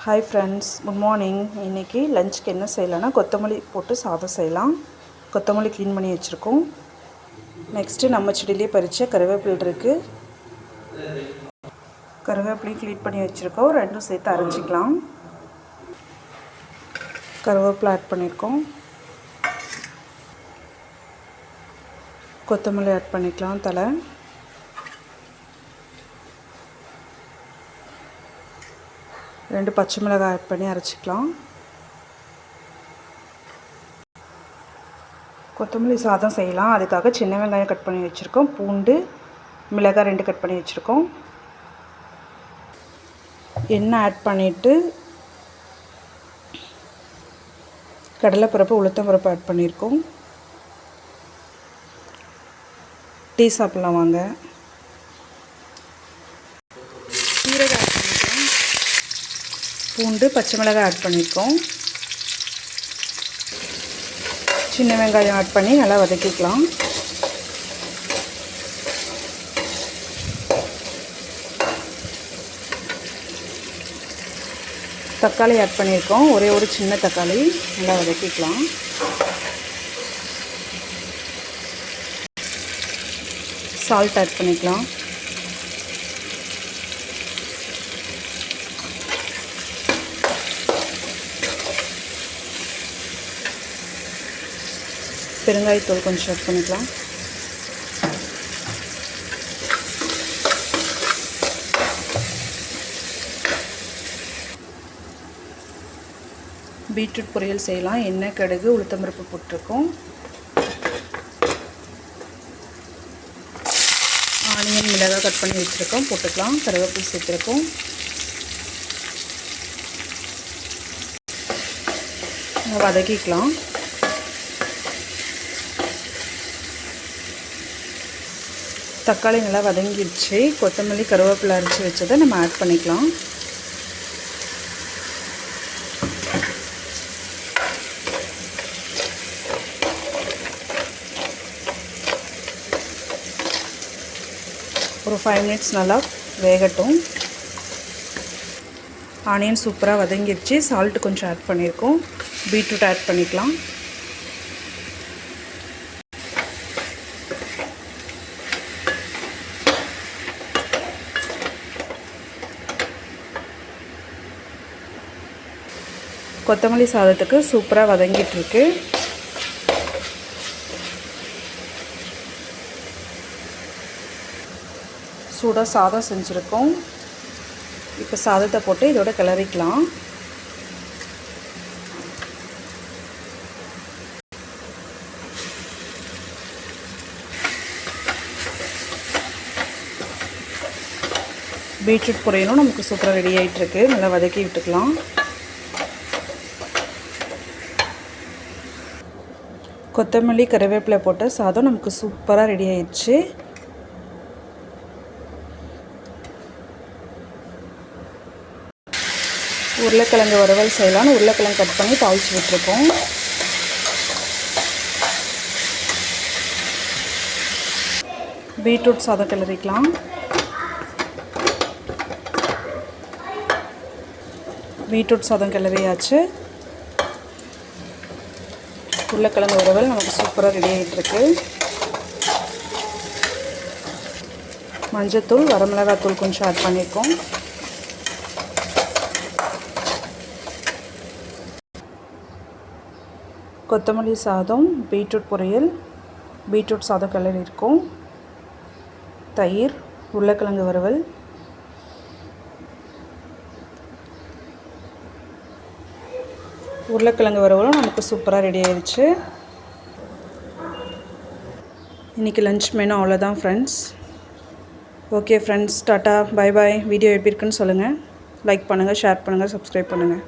Hi friends, good morning. இன்றைக்கி லஞ்சுக்கு என்ன செய்யலான்னா கொத்தமல்லி போட்டு சாதம் செய்யலாம். கொத்தமல்லி க்ளீன் பண்ணி வச்சுருக்கோம். நெக்ஸ்ட்டு நம்ம செடியிலே பறித்த கருவேப்பிலை இருக்குது. கருவேப்பிலையும் க்ளீன் பண்ணி வச்சுருக்கோம். ரெண்டும் சேர்த்து அரைச்சிக்கலாம். கருவேப்பிலை ஆட் பண்ணியிருக்கோம். கொத்தமல்லி ஆட் பண்ணிக்கலாம். தலை ரெண்டு பச்சை மிளகாய் ஆட் பண்ணி அரைச்சிக்கலாம். கொத்தமல்லி சாதம் செய்யலாம். அதுக்காக சின்ன வெங்காயம் கட் பண்ணி வச்சுருக்கோம். பூண்டு, மிளகாய் 2 கட் பண்ணி வச்சுருக்கோம். எண்ணெய் ஆட் பண்ணிவிட்டு கடலைப்பருப்பு, உளுத்தம்பருப்பு ஆட் பண்ணியிருக்கோம். டீ சாப்பிட்லாம் வாங்க. சீரகம் ஆட் பண்ணிக்கலாம். பூண்டு, பச்சை மிளகாய் ஆட் பண்ணியிருக்கோம். சின்ன வெங்காயம் ஆட் பண்ணி நல்லா வதக்கிக்கலாம். தக்காளி ஆட் பண்ணியிருக்கோம். ஒரே ஒரு சின்ன தக்காளி, நல்லா வதக்கிக்கலாம். சால்ட் ஆட் பண்ணிக்கலாம். பெருங்காயத்தூள் கொஞ்சம் ஆட் பண்ணிக்கலாம். பீட்ரூட் பொரியல் செய்யலாம். எண்ணெய், கடுகு, உளுத்தம்பருப்பு போட்டிருக்கோம். ஆனியன், மிளகாய் கட் பண்ணி வச்சுருக்கோம், போட்டுக்கலாம். கருவேப்பிலை சேர்த்துருக்கோம். வதக்கிக்கலாம். தக்காளி நல்லா வதங்கிடுச்சு. கொத்தமல்லி, கருவேப்பிலை அரைச்சி வச்சதை நம்ம ஆட் பண்ணிக்கலாம். ஒரு 5 மினிட்ஸ் நல்லா வேகட்டும். ஆனியன் சூப்பராக வதங்கிடுச்சு. சால்ட்டு கொஞ்சம் ஆட் பண்ணியிருக்கோம். பீட்ரூட் ஆட் பண்ணிக்கலாம். கொத்தமல்லி சாதத்துக்கு சூப்பராக வதங்கிட்டுருக்கு. சூடாக சாதம் செஞ்சுருக்கோம். இப்போ சாதத்தை போட்டு இதோட கிளறிக்கலாம். பீட்ரூட் பொரியலும் நமக்கு சூப்பராக ரெடி ஆகிட்டுருக்கு. நல்லா வதக்கி விட்டுக்கலாம். கொத்தமல்லி, கருவேப்பிலை போட்ட சாதம் நமக்கு சூப்பராக ரெடி ஆயிடுச்சு. உருளைக்கிழங்கு வறுவல் செய்யலான்னு உருளைக்கிழங்கு கட் பண்ணி தாளித்து விட்டுருக்கோம். பீட்ரூட் சாதம் கிளறிக்கலாம். பீட்ரூட் சாதம் கிளறியாச்சு. உருளைக்கிழங்கு வறுவல் நமக்கு சூப்பராக ரெடி ஆகிட்டுருக்கு. மஞ்சத்தூள், வரமிளகாத்தூள் கொஞ்சம் ஆட் பண்ணியிருக்கோம். கொத்தமல்லி சாதம், பீட்ரூட் பொரியல், பீட்ரூட் சாதம் கிளறியிருக்கோம். தயிர், உருளைக்கிழங்கு வறுவல், உருளைக்கிழங்கு வறுவலும் நமக்கு சூப்பராக ரெடி ஆயிடுச்சு. இன்றைக்கி லஞ்ச் மெனு அவ்வளோதான் friends. Okay friends, tata, bye bye. Video எப்படி இருக்குன்னு சொல்லுங்கள். லைக் பண்ணுங்கள், ஷேர் பண்ணுங்கள், சப்ஸ்கிரைப் பண்ணுங்கள்.